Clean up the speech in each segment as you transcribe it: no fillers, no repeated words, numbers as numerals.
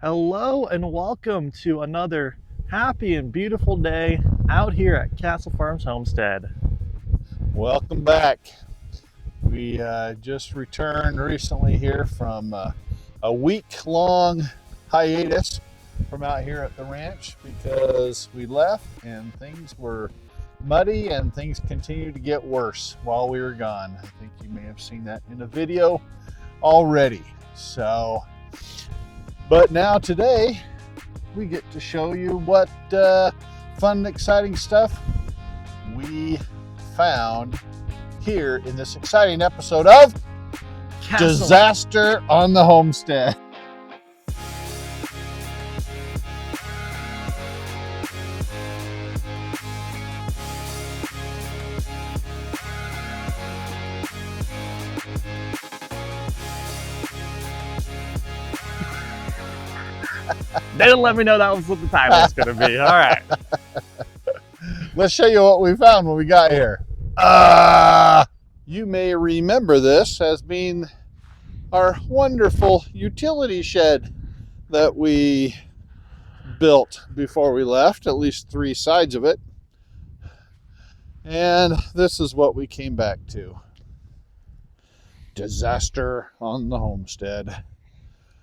Hello and welcome to another happy and beautiful day out here at Castle Farms Homestead. Welcome back. We just returned recently here from a week-long hiatus from out here at the ranch because we left and things were muddy and things continued to get worse while we were gone. I think you may have seen that in a video already. But now today we get to show you what fun, exciting stuff we found here in this exciting episode of Disaster on the Homestead. They didn't let me know that was what the title was going to be. All right. Let's show you what we found when we got here. You may remember this as being our wonderful utility shed that we built before we left, at least 3 sides of it. And this is what we came back to. Disaster on the homestead.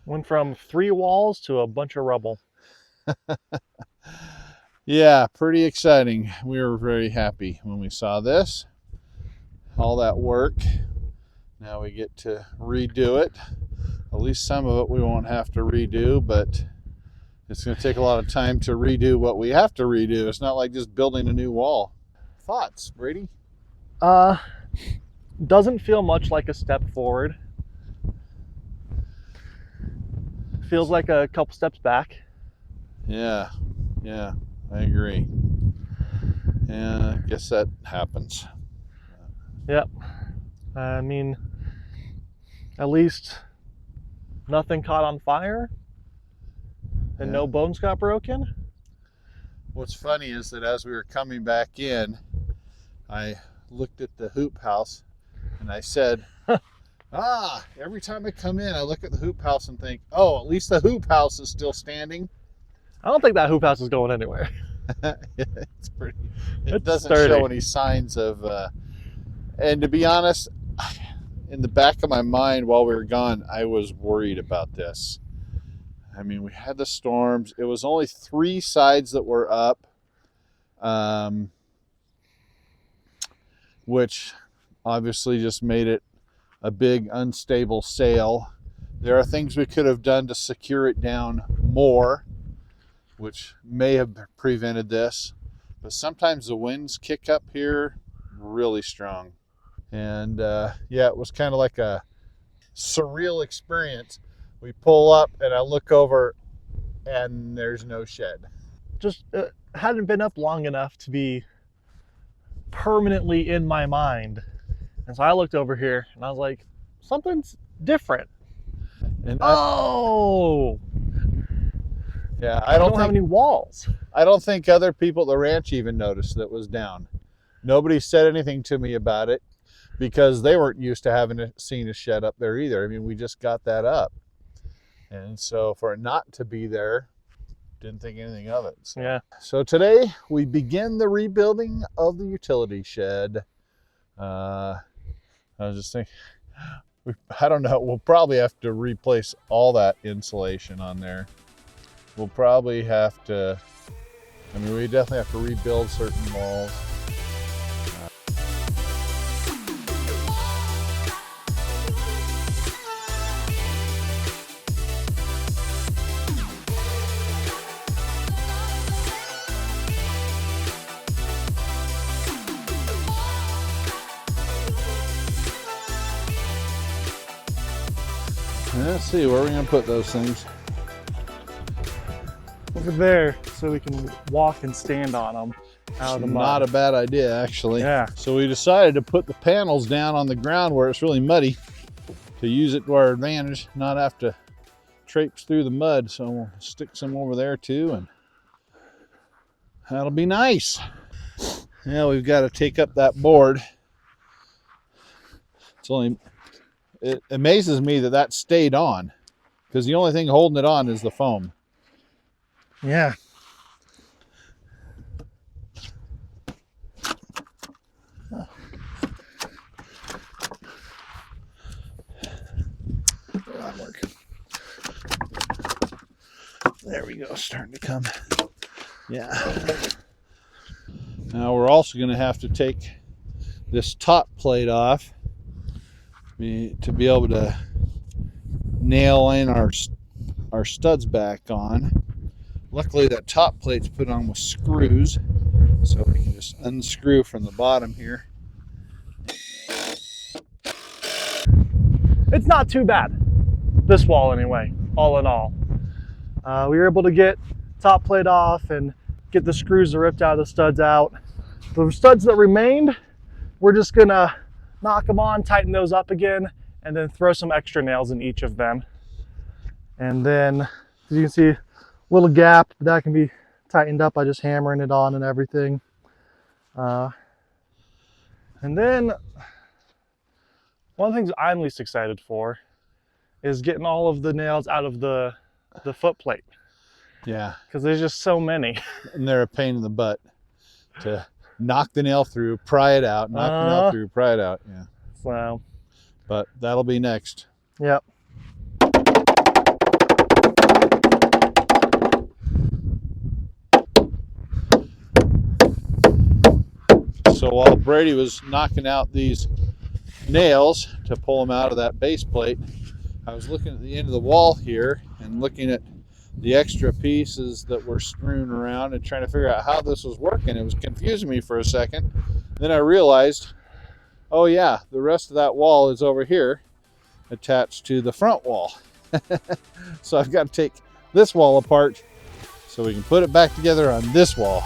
Went from 3 walls to a bunch of rubble. Yeah, pretty exciting. We were very happy when we saw this. All that work. Now we get to redo it. At least some of it we won't have to redo, but it's going to take a lot of time to redo what we have to redo. It's not like just building a new wall. Thoughts, Brady? Doesn't feel much like a step forward. Feels like a couple steps back. Yeah, I agree. Yeah, I guess that happens. Yep. I mean, at least nothing caught on fire and no bones got broken. What's funny is that as we were coming back in, I looked at the hoop house and I said, every time I come in, I look at the hoop house and think, oh, at least the hoop house is still standing. I don't think that hoop house is going anywhere. It's pretty. It's doesn't sturdy. show any signs of. And to be honest, in the back of my mind while we were gone, I was worried about this. I mean, we had the storms. It was only 3 sides that were up, which obviously just made it a big unstable sail. There are things we could have done to secure it down more, which may have prevented this, but sometimes the winds kick up here really strong. And yeah, it was kind of like a surreal experience. We pull up and I look over and there's no shed. Just hadn't been up long enough to be permanently in my mind. And so I looked over here and I was like, something's different. And yeah, I don't have any walls. I don't think other people at the ranch even noticed that it was down. Nobody said anything to me about it because they weren't used to having seen a shed up there either. I mean, we just got that up. And so for it not to be there, didn't think anything of it. So. Yeah. So today we begin the rebuilding of the utility shed. I was just thinking, I don't know, we'll probably have to replace all that insulation on there. We'll probably have to, I mean, we definitely have to rebuild certain walls. Let's see, where are we going to put those things? Over there, so we can walk and stand on them out of the mud. Not a bad idea, actually. Yeah. So we decided to put the panels down on the ground where it's really muddy to use it to our advantage, not have to traipse through the mud. So we'll stick some over there too, and that'll be nice. Now we've got to take up that board. It amazes me that stayed on. because the only thing holding it on is the foam. Yeah. There we go, starting to come. Yeah. Now we're also going to have to take this top plate off to be able to nail in our studs back on. Luckily that top plate's put on with screws, so we can just unscrew from the bottom here. It's not too bad, this wall anyway, all in all. We were able to get top plate off and get the screws that ripped out of the studs out. The studs that remained, we're just gonna knock them on, tighten those up again, and then throw some extra nails in each of them. And then, as you can see, a little gap, but that can be tightened up by just hammering it on and everything. And then, one of the things I'm least excited for is getting all of the nails out of the foot plate. Yeah. Because there's just so many. And they're a pain in the butt to knock the nail through, pry it out, knock the nail through, pry it out. Yeah. So. But that'll be next. Yep. So while Brady was knocking out these nails to pull them out of that base plate, I was looking at the end of the wall here and looking at the extra pieces that were strewn around and trying to figure out how this was working. It was confusing me for a second. Then I realized, oh yeah, the rest of that wall is over here attached to the front wall. So I've got to take this wall apart so we can put it back together on this wall.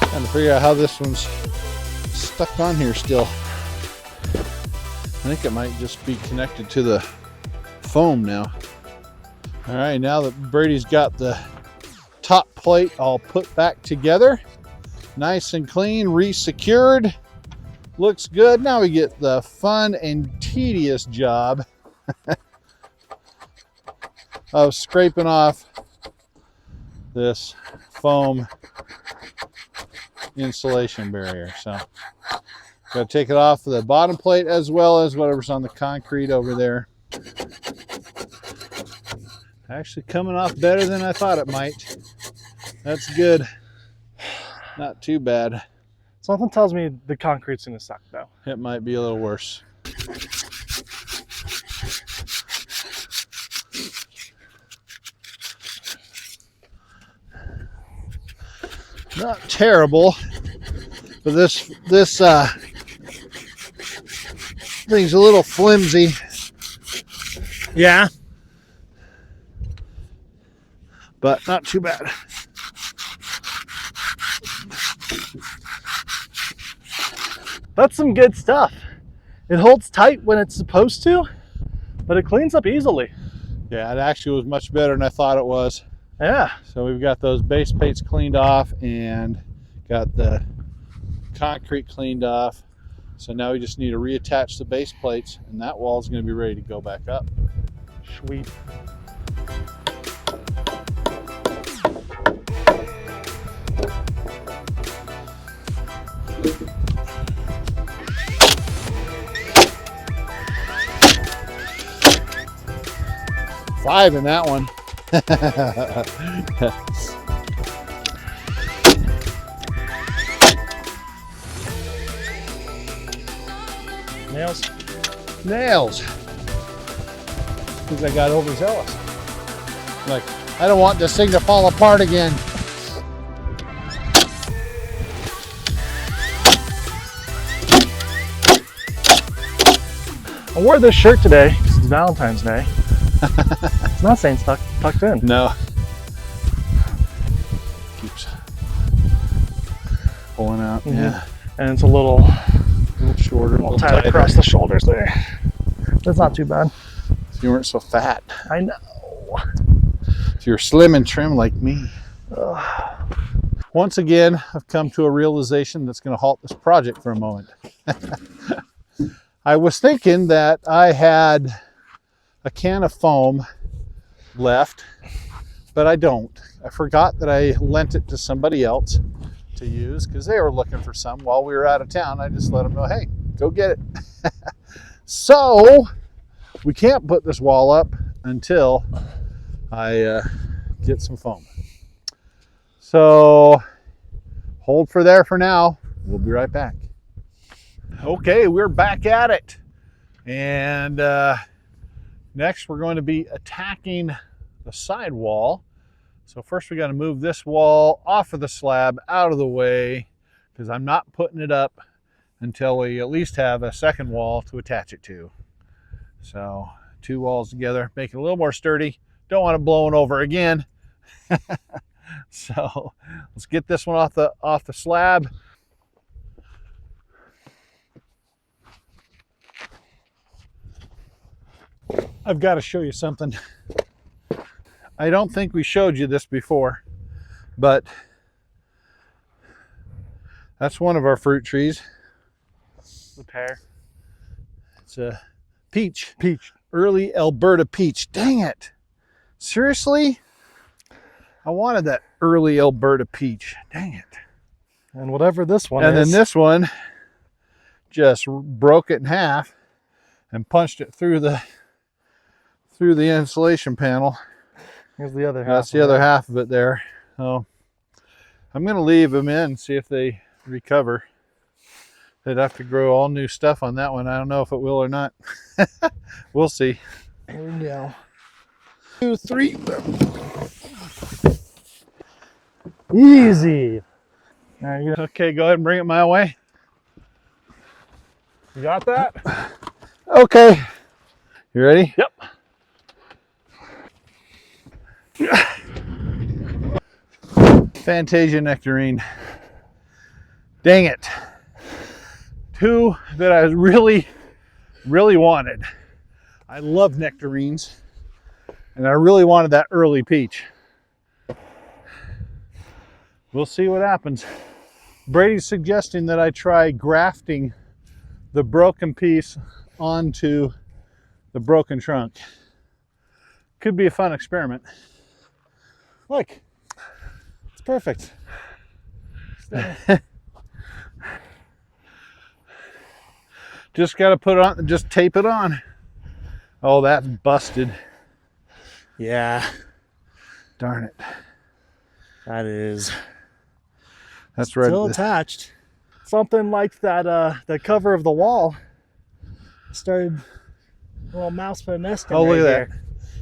Trying to figure out how this one's stuck on here still. I think it might just be connected to the foam now. All right, now that Brady's got the top plate all put back together, nice and clean, re-secured, looks good. Now we get the fun and tedious job of scraping off this foam insulation barrier. So got to take it off the bottom plate as well as whatever's on the concrete over there. Actually coming off better than I thought it might. That's good. Not too bad. Something tells me the concrete's gonna suck though. It might be a little worse. Not terrible, but this thing's a little flimsy. Yeah. But not too bad. That's some good stuff. It holds tight when it's supposed to, but it cleans up easily. Yeah, it actually was much better than I thought it was. Yeah. So we've got those base plates cleaned off and got the concrete cleaned off. So now we just need to reattach the base plates and that wall is going to be ready to go back up. Sweet. Five in that one. Nails. Nails. Because I got overzealous. Like, I don't want this thing to fall apart again. I wore this shirt today because it's Valentine's Day. It's not saying tucked in. No. Keeps pulling out. Mm-hmm. Yeah. And it's a little shorter. tight across the shoulders there. That's not too bad. If you weren't so fat. I know. If you're slim and trim like me. Ugh. Once again, I've come to a realization that's going to halt this project for a moment. I was thinking that I had a can of foam left, but I don't. I forgot that I lent it to somebody else to use because they were looking for some while we were out of town. I just let them know, hey, go get it. So we can't put this wall up until I get some foam. So hold for there for now. We'll be right back. Okay, we're back at it. And next we're going to be attacking the side wall. So first we got to move this wall off of the slab out of the way because I'm not putting it up until we at least have a second wall to attach it to. So 2 walls together, make it a little more sturdy. Don't want it blowing over again. So let's get this one off the slab. I've got to show you something. I don't think we showed you this before, but that's one of our fruit trees. The pear. It's a peach. Peach. Early Alberta peach. Dang it. Seriously? I wanted that early Alberta peach. Dang it. And whatever this one is. And then this one just broke it in half and punched it through the insulation panel. Here's the other half. That's the other half of it there. So I'm going to leave them in and see if they recover. They'd have to grow all new stuff on that one. I don't know if it will or not. We'll see. Here we go. 2, 3. Easy. There you go. Okay, go ahead and bring it my way. You got that? Okay. You ready? Yep. Fantasia nectarine. Dang it. 2 that I really wanted. I love nectarines, and I really wanted that early peach. We'll see what happens. Brady's suggesting that I try grafting the broken piece onto the broken trunk. Could be a fun experiment. Look, it's perfect. Just got to put it on, just tape it on. Oh, that's busted. Yeah, Darn it. that is. That's right. Still attached. Something like that, the cover of the wall started a little mouse put a nest in. Oh, right look at here.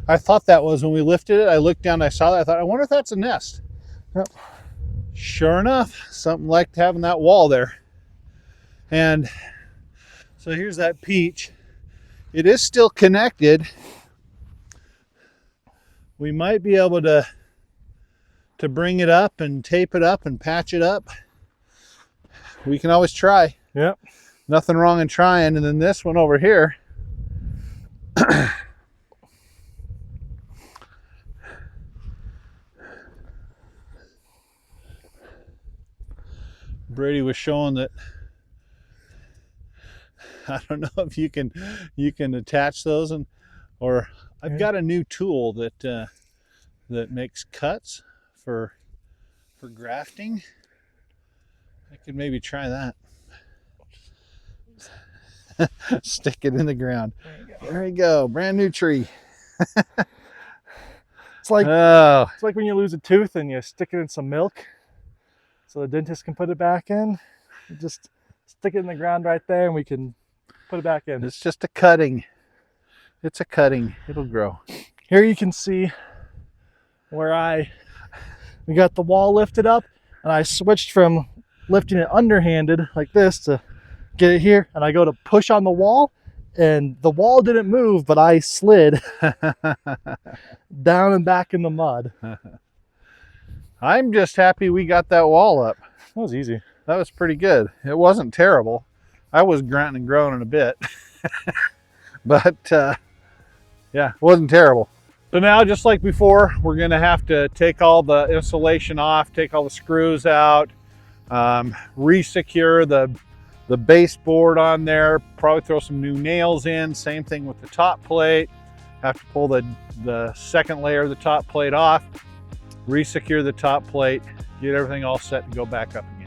that. I thought that was when we lifted it. I looked down, I saw that. I thought, I wonder if that's a nest. Yep. Sure enough, something like having that wall there. And so here's that peach. It is still connected. We might be able to bring it up and tape it up and patch it up. We can always try. Yep. Nothing wrong in trying. And then this one over here. Brady was showing that, I don't know if you can attach those, or I've got a new tool that makes cuts for grafting. I could maybe try that. Stick it in the ground. There you go. Brand new tree. It's like Oh, it's like when you lose a tooth and you stick it in some milk so the dentist can put it back in. You just stick it in the ground right there and we can put it back in. it's just a cutting. It's a cutting. It'll grow. Here you can see where we got the wall lifted up, and I switched from lifting it underhanded like this to get it here, and I go to push on the wall, and the wall didn't move, but I slid down and back in the mud. I'm just happy we got that wall up. That was easy. That was pretty good. It wasn't terrible. I was grunting and groaning a bit. But Yeah, it wasn't terrible. So now, just like before, we're gonna have to take all the insulation off, take all the screws out, re-secure the baseboard on there, probably throw some new nails in. Same thing with the top plate. Have to pull the second layer of the top plate off, re-secure the top plate, get everything all set to go back up again.